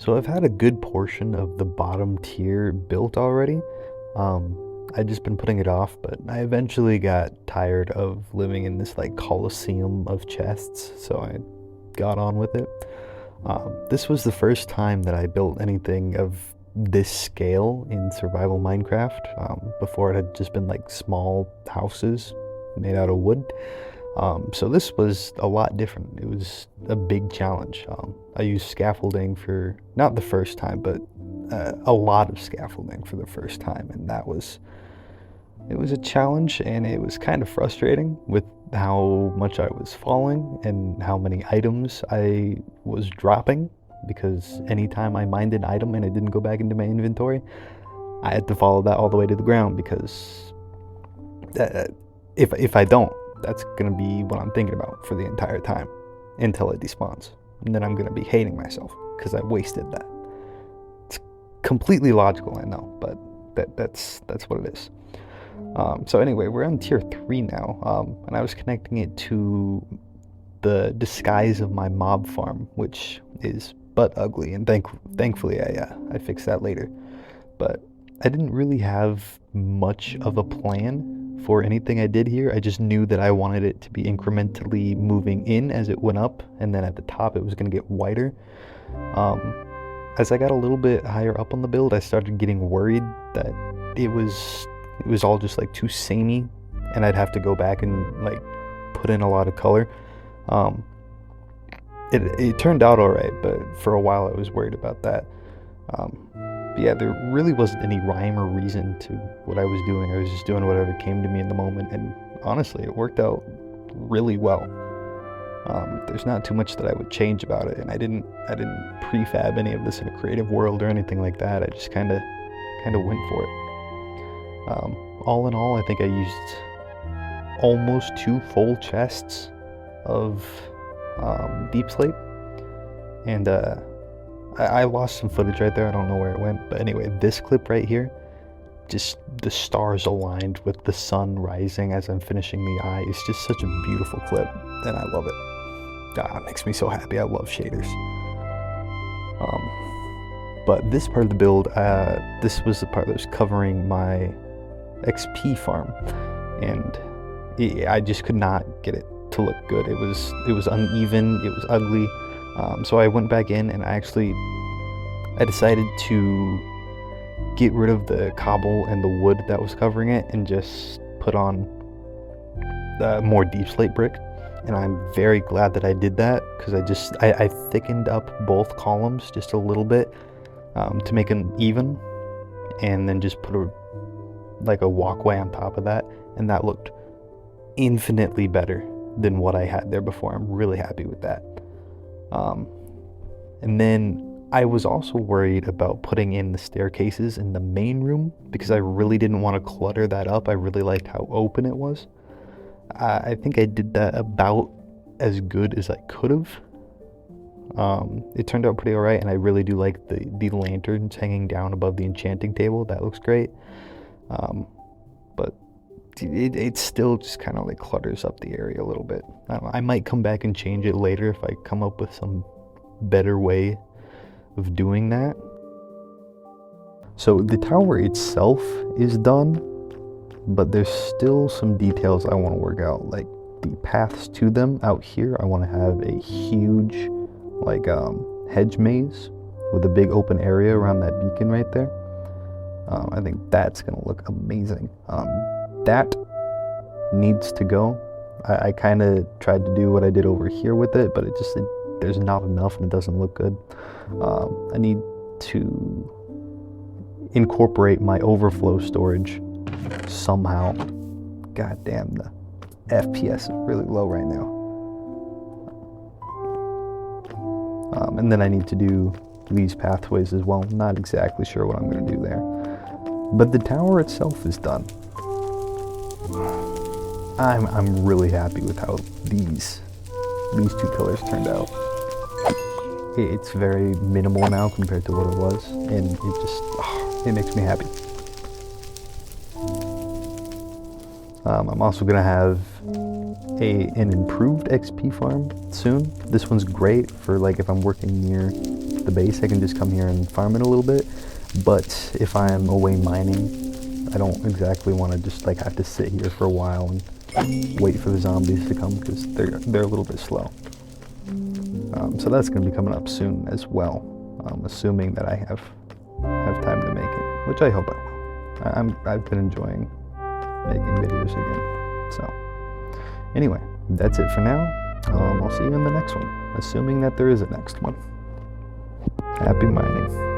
So I've had a good portion of the bottom tier built already. I'd just been putting it off, but I eventually got tired of living in this like coliseum of chests, so I got on with it. This was the first time that I built anything of this scale in survival Minecraft. Before it had just been like small houses made out of wood. So this was a lot different. It was a big challenge. I used scaffolding for not the first time, but a lot of scaffolding for the first time, and it was a challenge, and it was kind of frustrating with how much I was falling and how many items I was dropping, because anytime I mined an item and it didn't go back into my inventory, I had to follow that all the way to the ground, because if I don't, that's gonna be what I'm thinking about for the entire time until it despawns, and then I'm gonna be hating myself because I wasted that. It's completely logical, I know, but that's what it is. So anyway, we're on tier 3 now, and I was connecting it to the disguise of my mob farm, which is but ugly, and thankfully I fixed that later. But I didn't really have much of a plan for anything I did here. I just knew that I wanted it to be incrementally moving in as it went up, and then at the top it was going to get wider. As I got a little bit higher up on the build, I started getting worried that it was all just like too samey, and I'd have to go back and like put in a lot of color. It turned out all right, but for a while I was worried about that. But yeah, there really wasn't any rhyme or reason to what I was doing. I was just doing whatever came to me in the moment, and honestly, it worked out really well. There's not too much that I would change about it, and I didn't prefab any of this in a creative world or anything like that. I just kind of went for it. All in all, I think I used almost 2 full chests of deep slate, and I lost some footage right there. I don't know where it went, but anyway, this clip right here, just the stars aligned with the sun rising as I'm finishing the eye. It's just such a beautiful clip, and I love it. It makes me so happy. I love shaders. But this part of the build, this was the part that was covering my XP farm, and I just could not get it to look good. It was uneven. It was ugly. So I went back in, and I decided to get rid of the cobble and the wood that was covering it and just put on more deep slate brick. And I'm very glad that I did that, because I thickened up both columns just a little bit to make them even, and then just put a walkway on top of that, and that looked infinitely better than what I had there before. I'm really happy with that. And then I was also worried about putting in the staircases in the main room, because I really didn't want to clutter that up. I really liked how open it was. I think I did that about as good as I could have. It turned out pretty alright, and I really do like the lanterns hanging down above the enchanting table. That looks great. But it still just kind of like clutters up the area a little bit. I might come back and change it later if I come up with some better way of doing that. So the tower itself is done, but there's still some details I want to work out, like the paths to them. Out here I want to have a huge like hedge maze with a big open area around that beacon right there. I think that's gonna look amazing. That needs to go. I kind of tried to do what I did over here with it, but there's not enough, and it doesn't look good. I need to incorporate my overflow storage somehow. God damn, the FPS is really low right now. And then I need to do these pathways as well. Not exactly sure what I'm going to do there. But the tower itself is done. I'm really happy with how these 2 pillars turned out. It's very minimal now compared to what it was, and it makes me happy. I'm also gonna have an improved XP farm soon. This one's great for like if I'm working near the base, I can just come here and farm it a little bit. But if I'm away mining, I don't exactly want to just like have to sit here for a while and wait for the zombies to come, because they're a little bit slow. So that's going to be coming up soon as well, assuming that I have time to make it, which I hope I will. I've been enjoying making videos again. So anyway, that's it for now. I'll see you in the next one, assuming that there is a next one. Happy mining.